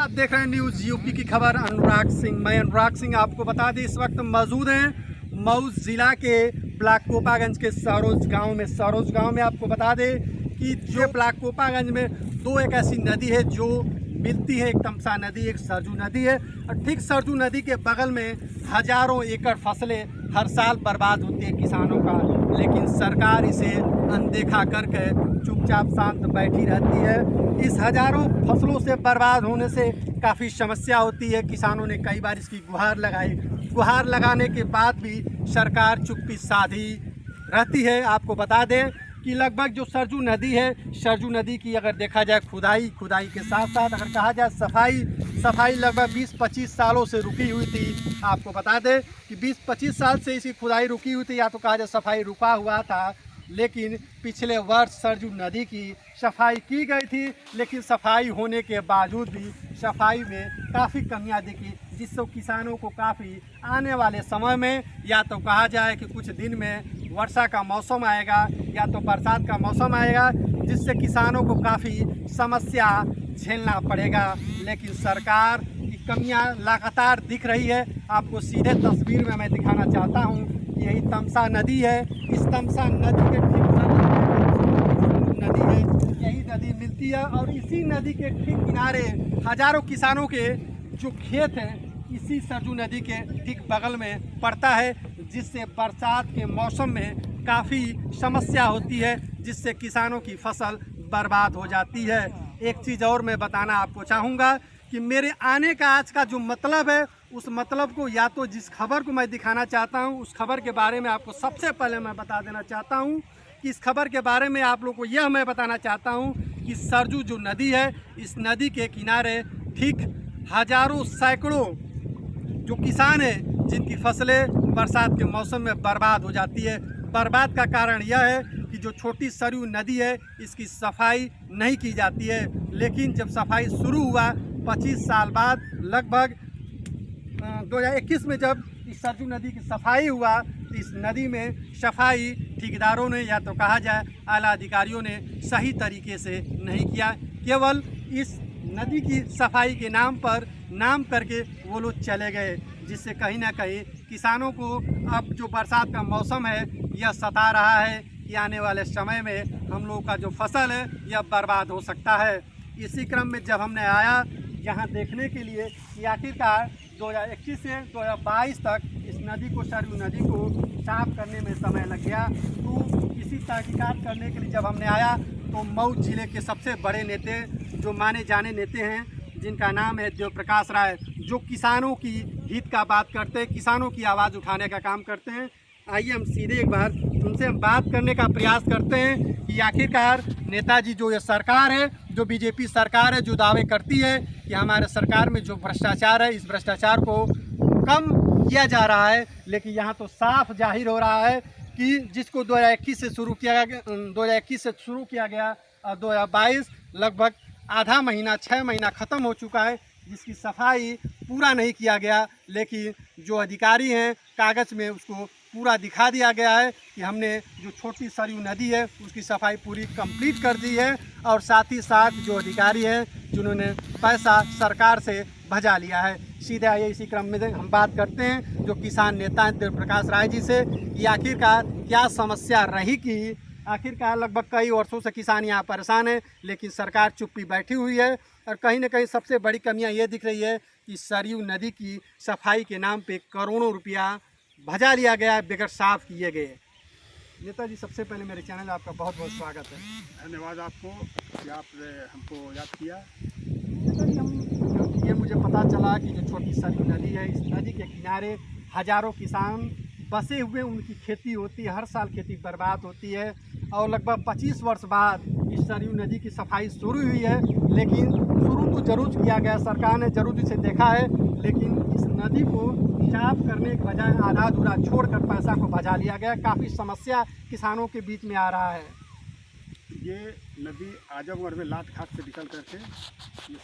आप देख रहे हैं न्यूज़ यूपी की खबर। अनुराग सिंह, मैं अनुराग सिंह आपको बता दें इस वक्त मौजूद हैं मऊ ज़िला के ब्लॉक कोपागंज के सरोज गांव में आपको बता दें कि जो ब्लॉक कोपागंज में दो एक ऐसी नदी है जो मिलती है, एक तमसा नदी, एक सरजू नदी है। और ठीक सरजू नदी के बगल में हजारों एकड़ फसलें हर साल बर्बाद होती है किसानों का, लेकिन सरकार इसे अनदेखा करके चुपचाप शांत बैठी रहती है। इस हजारों फसलों से बर्बाद होने से काफ़ी समस्या होती है। किसानों ने कई बार इसकी गुहार लगाई, गुहार लगाने के बाद भी सरकार चुप्पी साधी रहती है। आपको बता दें कि लगभग जो सरजू नदी है, सरजू नदी की अगर देखा जाए खुदाई के साथ साथ अगर कहा जाए सफाई लगभग 20-25 सालों से रुकी हुई थी। आपको बता दें कि 20-25 साल से इसकी खुदाई रुकी हुई थी, या तो कहा जाए सफाई रुका हुआ था। लेकिन पिछले वर्ष सरजू नदी की सफाई की गई थी, लेकिन सफाई होने के बावजूद भी सफाई में काफ़ी कमियां दिखी, जिससे किसानों को काफ़ी आने वाले समय में या तो कहा जाए कि कुछ दिन में वर्षा का मौसम आएगा या तो बरसात का मौसम आएगा, जिससे किसानों को काफ़ी समस्या झेलना पड़ेगा। लेकिन सरकार की कमियां लगातार दिख रही है। आपको सीधे तस्वीर में मैं दिखाना चाहता हूं कि यही तमसा नदी है। इस तमसा नदी के ठीक नदी है, यही नदी मिलती है और इसी नदी के ठीक किनारे हजारों किसानों के जो खेत हैं इसी सरजू नदी के ठीक बगल में पड़ता है, जिससे बरसात के मौसम में काफ़ी समस्या होती है, जिससे किसानों की फसल बर्बाद हो जाती है। एक चीज़ और मैं बताना आपको चाहूँगा कि मेरे आने का आज का जो मतलब है, उस मतलब को या तो जिस खबर को मैं दिखाना चाहता हूँ उस खबर के बारे में आपको सबसे पहले मैं बता देना चाहता हूँ कि इस खबर के बारे में आप लोग को यह मैं बताना चाहता हूँ कि सरजू जो नदी है, इस नदी के किनारे ठीक हजारों सैकड़ों जो किसान हैं जिनकी फसलें बरसात के मौसम में बर्बाद हो जाती है। बर्बाद का कारण यह है कि जो छोटी सरयू नदी है इसकी सफाई नहीं की जाती है। लेकिन जब सफाई शुरू हुआ 25 साल बाद, लगभग 2021 में जब इस सरजू नदी की सफाई हुआ, तो इस नदी में सफाई ठेकेदारों ने या तो कहा जाए आला अधिकारियों ने सही तरीके से नहीं किया। केवल इस नदी की सफाई के नाम करके वो लोग चले गए, जिससे कहीं ना कहीं किसानों को अब जो बरसात का मौसम है यह सता रहा है कि आने वाले समय में हम लोगों का जो फसल है यह बर्बाद हो सकता है। इसी क्रम में जब हमने आया यहाँ देखने के लिए कि आखिरकार 2021 से 2022 तक इस नदी को, सरयू नदी को साफ करने में समय लग गया, तो इसी तहकीकात करने के लिए जब हमने आया तो मऊ जिले के सबसे बड़े नेते, जो माने जाने नेते हैं, जिनका नाम है देव प्रकाश राय, जो किसानों की हित का बात करते हैं, किसानों की आवाज़ उठाने का काम करते हैं। आइए हम सीधे एक बार उनसे हम बात करने का प्रयास करते हैं कि आखिरकार नेताजी जो ये सरकार है, जो बीजेपी सरकार है, जो दावे करती है कि हमारे सरकार में जो भ्रष्टाचार है, इस भ्रष्टाचार को कम किया जा रहा है, लेकिन यहाँ तो साफ जाहिर हो रहा है कि जिसको 2021 से शुरू किया गया और 2022 लगभग आधा महीना, 6 महीना ख़त्म हो चुका है, जिसकी सफाई पूरा नहीं किया गया। लेकिन जो अधिकारी हैं कागज़ में उसको पूरा दिखा दिया गया है कि हमने जो छोटी सरयू नदी है उसकी सफाई पूरी कंप्लीट कर दी है, और साथ ही साथ जो अधिकारी हैं जिन्होंने पैसा सरकार से भजा लिया है। सीधे आइए इसी क्रम में हम बात करते हैं जो किसान नेता हैं देव प्रकाश राय जी से कि आखिरकार क्या समस्या रही कि आखिरकार लगभग कई वर्षों से किसान यहाँ परेशान है, लेकिन सरकार चुप्पी बैठी हुई है। और कहीं ना कहीं सबसे बड़ी कमियाँ ये दिख रही है कि सरयू नदी की सफाई के नाम पे करोड़ों रुपया भजा लिया गया बगैर साफ किए गए। नेताजी, सबसे पहले मेरे चैनल में आपका बहुत बहुत स्वागत है। धन्यवाद आपको कि आपने हमको याद किया। नेताजी, ये मुझे पता चला कि जो छोटी सरयू नदी है, इस नदी के किनारे हजारों किसान बसे हुए, उनकी खेती होती है, हर साल खेती बर्बाद होती है, और लगभग 25 वर्ष बाद इस सरयू नदी की सफाई शुरू हुई है। लेकिन शुरू तो जरूर किया गया, सरकार ने जरूर इसे देखा है, लेकिन इस नदी को साफ करने के बजाय आधा अधूरा छोड़कर पैसा को भजा लिया गया। काफ़ी समस्या किसानों के बीच में आ रहा है। ये नदी आजमगढ़ में लाट घाट से निकल करके ये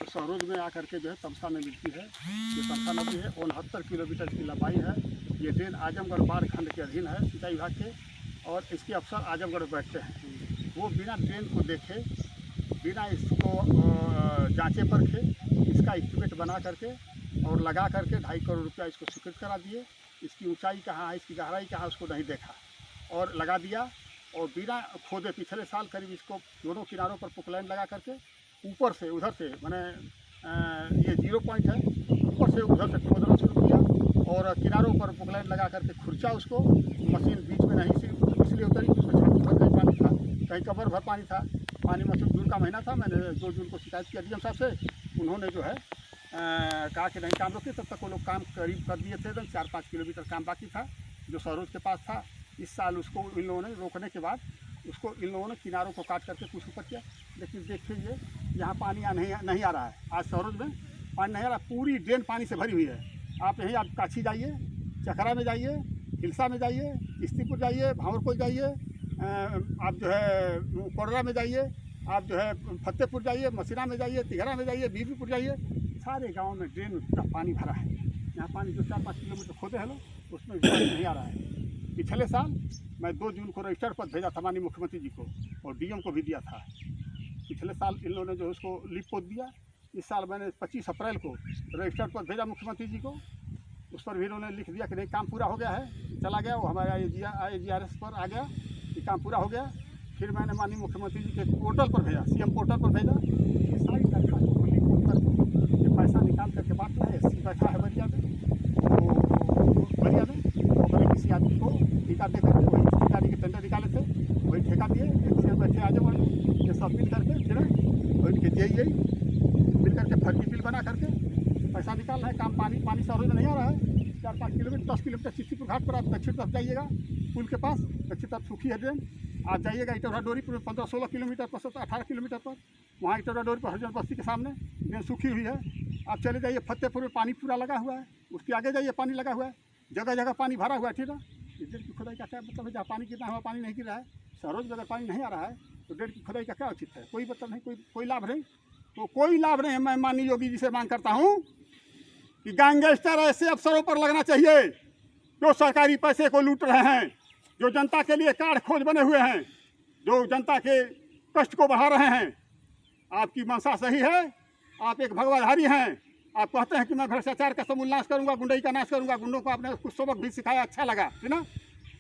सहरोज में आकर के जो है तमसा में मिलती है। ये तमसा नदी है, 69 किलोमीटर की लंबाई है। ये ड्रेन आजमगढ़ बाढ़ खंड के अधीन है, सिंचाई विभाग के, और इसके अफसर आजमगढ़ बैठते हैं। वो बिना ड्रेन को देखे, बिना इसको चेपर थे, इसका एस्टिमेट बना करके और लगा करके 2.5 करोड़ रुपया इसको स्वीकृत करा दिए। इसकी ऊंचाई कहाँ है, इसकी गहराई कहाँ है, उसको नहीं देखा और लगा दिया। और बिना खोदे पिछले साल करीब इसको दोनों किनारों पर पुकलैंड लगा करके ऊपर से उधर से मैंने ये 0 पॉइंट है, ऊपर से उधर से खोदना शुरू किया और किनारों पर पुकलैंड लगा करके खुर्चा उसको। मशीन बीच में नहीं इसलिए उतरी, उसमें छाती भर कहीं पानी था, कहीं कमर भर पानी था। पानी मौसम जून का महीना था। मैंने 2 जून को शिकायत किया डीएम साहब से। उन्होंने जो है कहा कि नहीं काम रोके, तब तक वो लोग काम करीब कर दिए थे। 4-5 किलोमीटर काम बाकी था जो सरोज के पास था। इस साल उसको इन लोगों ने रोकने के बाद उसको इन लोगों ने किनारों को काट करके कुछ ऊपर किया। लेकिन देखिए ये यहाँ पानी नहीं आ रहा है। आज सरोज में पानी नहीं आ रहा, पूरी ड्रेन पानी से भरी हुई है। आप यहीं आप काछी जाइए, चकरा में जाइए, हिलसा में जाइए, किस्तीपुर जाइए, भावरपुर जाइए, आप जो है कोडरा में जाइए, आप जो है फतेहपुर जाइए, मसीना में जाइए, तिघरा में जाइए, बीबीपुर जाइए, सारे गाँव में ड्रेन का पानी भरा है। यहाँ पानी जो 4-5 किलोमीटर खोदे हैं लोग, उसमें पानी नहीं आ रहा है। पिछले साल मैं 2 जून को रजिस्टर पर भेजा था माननीय मुख्यमंत्री जी को और डीएम को भी दिया था। पिछले साल इन लोगों ने जो उसको लिप पोत दिया। इस साल मैंने 25 अप्रैल को रजिस्टर पर भेजा मुख्यमंत्री जी को। उस पर भी इन्होंने लिख दिया कि नहीं काम पूरा हो गया है, चला गया। वो हमारे IGRS पर आ गया कि काम पूरा हो गया। फिर मैंने माननीय मुख्यमंत्री जी के पोर्टल पर भेजा, CM पोर्टल पर भेजा। ये सारी दरखास्तों को लिप पोत करके ये पैसा निकाल करके बांट रहा है। SC बैठा है बलिया में, बलिया में किसी आदमी को ठेका दे करके वही ठेकेदारी के टेंडर निकाले थे, वही ठेका दिए। एक बैठे आजम वाले ये सब मिल करके फिर इनके JEI मिल करके फर्जी बिल बना करके पैसा निकाल रहा है। काम पानी सरोज में नहीं आ रहा है। 4-5 किलोमीटर 10 किलोमीटर चिश्तीपुर घाट पर आप दक्षिण तरफ जाइएगा, पुल के पास दक्षिण तरफ सूखी है ड्रेन। आप जाइएगा इटौरा डोरी पर 15-16 किलोमीटर पर 18 किलोमीटर पर, वहाँ इटौरा डोरी पर हरिजन बस्ती के सामने ड्रेन सूखी हुई है। आप चले जाइए फतेहपुर में पानी पूरा लगा हुआ है, उसके आगे जाइए पानी लगा हुआ है, जगह जगह पानी भरा हुआ है। ठीक है, इस ड्रेन की खुदाई का क्या मतलब है? जहाँ पानी गिरना हुआ पानी नहीं गिर रहा है। सरोज में अगर पानी नहीं आ रहा है तो ड्रेन की खुदाई का क्या उचित है? कोई मतलब नहीं, कोई लाभ नहीं। तो कोई लाभ नहीं है। मैं माननीय योगी जी से मांग करता हूँ कि गैंगस्टर ऐसे अफसरों पर लगना चाहिए जो सरकारी पैसे को लूट रहे हैं, जो जनता के लिए कार्ड खोज बने हुए हैं, जो जनता के कष्ट को बढ़ा रहे हैं। आपकी मंशा सही है, आप एक भगवाधारी हैं। आप कहते हैं कि मैं भ्रष्टाचार का समूल नाश करूंगा, गुंडई का नाश करूंगा। गुंडों को आपने कुछ सबक भी सिखाया, अच्छा लगा, है ना।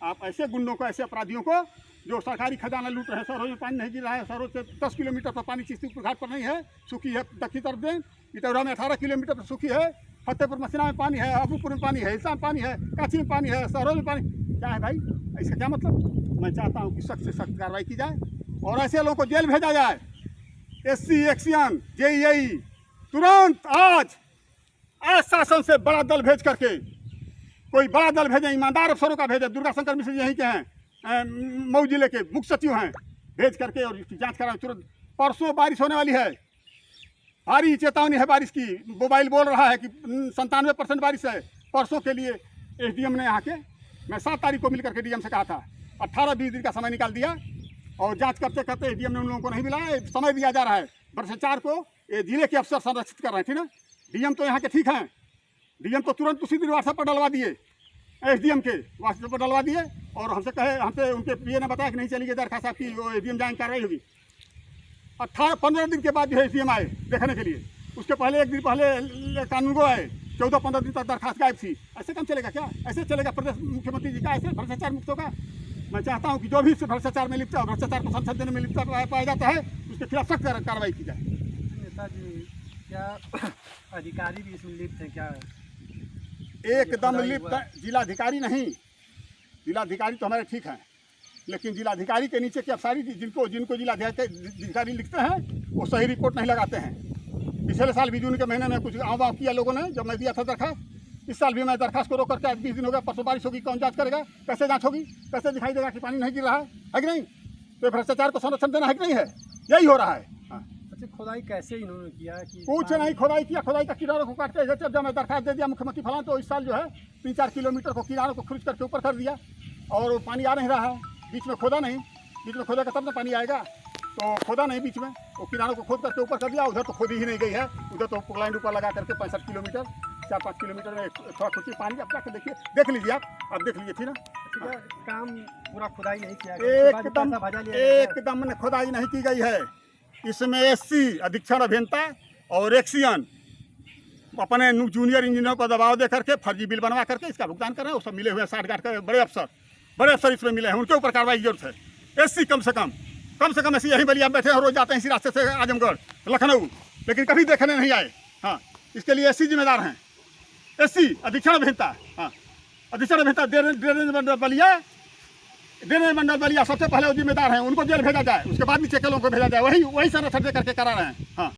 आप ऐसे गुंडों को, ऐसे अपराधियों को जो सरकारी खजाना लूट रहे हैं। सरोज में पानी नहीं गिर रहा है। सरोज से 10 किलोमीटर पर पानी चिश्तीपुर घाट पर नहीं है, सूखी है दक्षिण तरफ दें। इटौरा में 18 किलोमीटर पर सूखी है। फतेहपुर मसीना में पानी है, अबूपुर में पानी है, हिलसा में पानी है, काछी में पानी है, सरोज में पानी। क्या है भाई, इसका क्या मतलब? मैं चाहता हूँ कि सख्त से सख्त कार्रवाई की जाए और ऐसे लोगों को जेल भेजा जाए। SC एक्शन, JEI तुरंत आज शासन से बड़ा दल भेज करके, कोई बड़ा दल भेजें, ईमानदार अफसरों का भेजें। दुर्गा शंकर मिश्र यहीं के हैं, मऊ जिले के मुख्य सचिव हैं, भेज करके और इसकी जांच कराएं तुरंत। परसों बारिश होने वाली है, भारी चेतावनी है बारिश की। मोबाइल बोल रहा है कि 97% बारिश है। परसों के लिए SDM ने यहाँ के, मैं 7 तारीख को मिल करके DM से कहा था, 18-20 दिन का समय निकाल दिया और जांच करते करते SDM ने उन लोगों को नहीं मिला। समय दिया जा रहा है भ्रष्टाचार को, ये जिले के अफसर संरक्षित कर रहे हैं। ठीक है, DM तो यहाँ के ठीक हैं। DM तो तुरंत उसी दिन व्हाट्सएप पर डलवा दिए, SDM के व्हाट्सएप पर डलवा दिए और हमसे उनके PA ने बताया कि नहीं चलिए दरखास्त आपकी, वो SDM जांच कार्रवाई होगी। 15 दिन के बाद जो है SDM आए देखने के लिए। उसके पहले 1 दिन पहले कानून को आए, 14-15 दिन तक दरखास्त गायब थी। ऐसे काम चलेगा क्या? ऐसे चलेगा प्रदेश मुख्यमंत्री जी का? ऐसे भ्रष्टाचार मुक्तों का? मैं चाहता हूँ कि जो भी भ्रष्टाचार में लिप्त है, भ्रष्टाचार को संसद देने में लिप्त पाया जाता है, उसके खिलाफ सख्त कार्रवाई की जाए। नेताजी, क्या अधिकारी भी इसमें लिप्त हैं क्या? एकदम लिप्त। जिलाधिकारी नहीं, जिलाधिकारी तो हमारे ठीक हैं, लेकिन जिलाधिकारी के नीचे के अफसरी जिनको जिलाधिकारी लिखते हैं वो सही रिपोर्ट नहीं लगाते हैं। पिछले साल भी जून के महीने में कुछ आवाम किया लोगों ने, जब मैं दिया था दरखास्त। इस साल भी मैं दरखास्त को रोक करके आज 20 दिन हो गया। परसों बारिश होगी, कौन जांच करेगा? कैसे जांच होगी? कैसे दिखाई देगा कि पानी नहीं गिर रहा है कि नहीं? तो भ्रष्टाचार को संरक्षण देना है कि नहीं है? यही हो रहा है। अच्छा, खुदाई कैसे इन्होंने किया कि कुछ नहीं खुदाई किया। खुदाई का किनारों को काटते हैं। जब मैं दरखास्त दे दिया मुख्यमंत्री फलां, तो इस साल जो है 3-4 किलोमीटर को किनारों को खुर्च करके ऊपर कर दिया और वो पानी आ नहीं रहा है। बीच में खोदा नहीं, बीच में खोदेगा तब ना पानी आएगा। तो खोदा नहीं बीच में, वो किनारों को खोद करके ऊपर कर दिया। उधर तो खोदी ही नहीं गई है, उधर तो पुकलाइन ऊपर लगा करके 65 किलोमीटर 4-5 किलोमीटर में थोड़ा कुछ पानी। अब जाकर देखिए, देख लीजिए आप देख लीजिए, थी ना। काम पूरा खुदाई नहीं किया, एकदम ने खुदाई नहीं की गई है। इसमें SC अधीक्षण अभियंता, और एक्सियन अपने जूनियर इंजीनियर को दबाव दे करके फर्जी बिल बनवा करके इसका भुगतान कर रहे हैं। वो सब मिले हुए हैं साठ गांठ के बड़े अफसर इसमें मिले हैं, उनके ऊपर कार्रवाई की जरूरत है। एससी कम से कम एससी यहीं बलिया बैठे हैं, रोज जाते हैं इसी रास्ते से आजमगढ़ लखनऊ, लेकिन कभी देखने नहीं आए। हाँ, इसके लिए एससी जिम्मेदार हैं। एससी अधीक्षण अभियंता, हाँ अधीक्षण अभियंता ड्रेनेज मंडल बलिया सबसे पहले वो जिम्मेदार हैं, उनको जेल भेजा जाए, उसके बाद नीचे के लोगों को भेजा जाए, वही संरक्षण दे करके करा रहे हैं। हाँ।